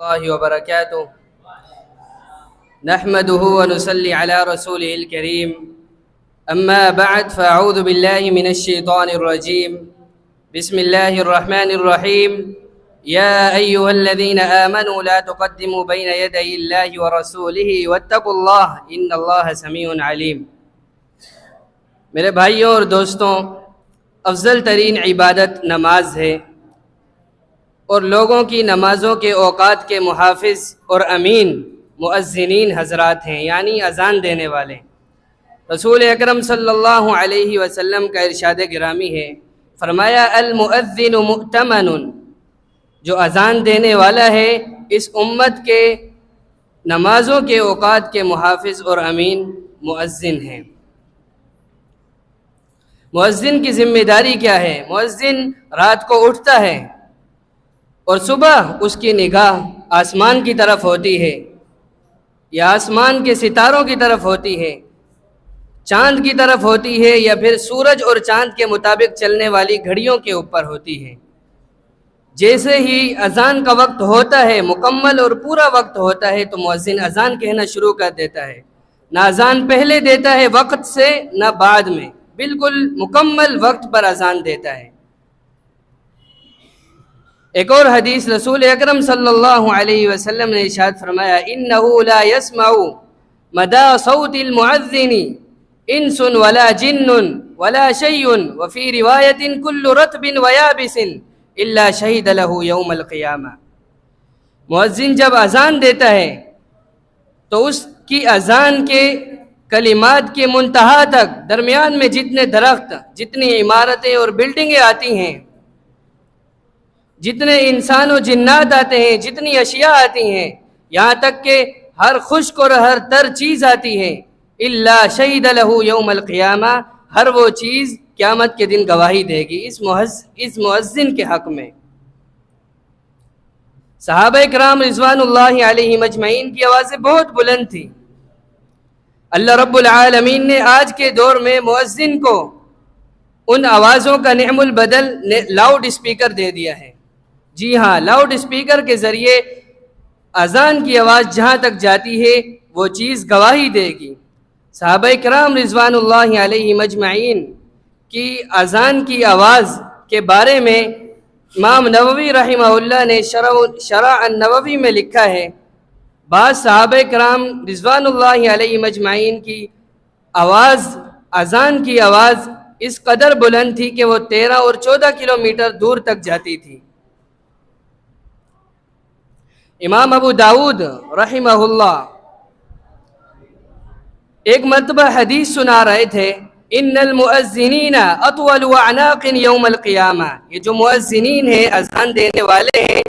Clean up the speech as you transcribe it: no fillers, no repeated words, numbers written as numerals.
الله وبركاته نحمده ونصلي على رسوله الكريم أما بعد فأعوذ بالله من الشيطان الرجيم بسم الله الرحمن الرحيم يا أيها الذين آمنوا لا تقدموا بين يدي الله ورسوله واتقوا الله إن الله سميع عليم۔ میرے بھائیوں اور دوستوں، افضل ترین عبادت نماز ہے اور لوگوں کی نمازوں کے اوقات کے محافظ اور امین مؤذنین حضرات ہیں، یعنی اذان دینے والے۔ رسول اکرم صلی اللہ علیہ وسلم کا ارشاد گرامی ہے، فرمایا المؤذن مؤتمن، جو اذان دینے والا ہے اس امت کے نمازوں کے اوقات کے محافظ اور امین مؤذن ہیں۔ مؤذن کی ذمہ داری کیا ہے؟ مؤذن رات کو اٹھتا ہے اور صبح اس کی نگاہ آسمان کی طرف ہوتی ہے یا آسمان کے ستاروں کی طرف ہوتی ہے، چاند کی طرف ہوتی ہے، یا پھر سورج اور چاند کے مطابق چلنے والی گھڑیوں کے اوپر ہوتی ہے۔ جیسے ہی اذان کا وقت ہوتا ہے، مکمل اور پورا وقت ہوتا ہے، تو مؤذن اذان کہنا شروع کر دیتا ہے۔ نہ اذان پہلے دیتا ہے وقت سے، نہ بعد میں، بالکل مکمل وقت پر اذان دیتا ہے۔ ایک اور حدیث رسول اکرم صلی اللہ علیہ وسلم نے ارشاد فرمایا، انہ لا يسمع مدى صوت المؤذن انس ولا جن ولا شيء وفي روایت كل رطب ويابس الا شهد له يوم القیامہ۔ مؤذن جب اذان دیتا ہے تو اس کی اذان کے کلمات کے منتہا تک، درمیان میں جتنے درخت، جتنی عمارتیں اور بلڈنگیں آتی ہیں، جتنے انسان و جنات آتے ہیں، جتنی اشیاء آتی ہیں، یہاں تک کہ ہر خشک اور ہر تر چیز آتی ہے، الا شہید لہ یوم القیامہ، ہر وہ چیز قیامت کے دن گواہی دے گی اس مؤذن کے حق میں۔ صحابہ کرام رضوان اللہ علیہم اجمعین کی آوازیں بہت بلند تھی۔ اللہ رب العالمین نے آج کے دور میں مؤذن کو ان آوازوں کا نعم البدل لاؤڈ اسپیکر دے دیا ہے۔ جی ہاں، لاؤڈ اسپیکر کے ذریعے اذان کی آواز جہاں تک جاتی ہے وہ چیز گواہی دے گی۔ صحابہ کرام رضوان اللہ علیہم اجمعین کی اذان کی آواز کے بارے میں امام نووی رحمہ اللہ نے شرح النووی میں لکھا ہے، بعض صحابہ کرام رضوان اللہ علیہم اجمعین کی آواز، اذان کی آواز اس قدر بلند تھی کہ وہ 13 اور 14 کلومیٹر دور تک جاتی تھی۔ امام ابو داؤد رحمہ اللہ ایک مرتبہ حدیث سنا رہے تھے، ان المؤذنین اطول اعناق یوم القیامہ، یہ جو مؤذنین ہیں، اذان دینے والے ہیں،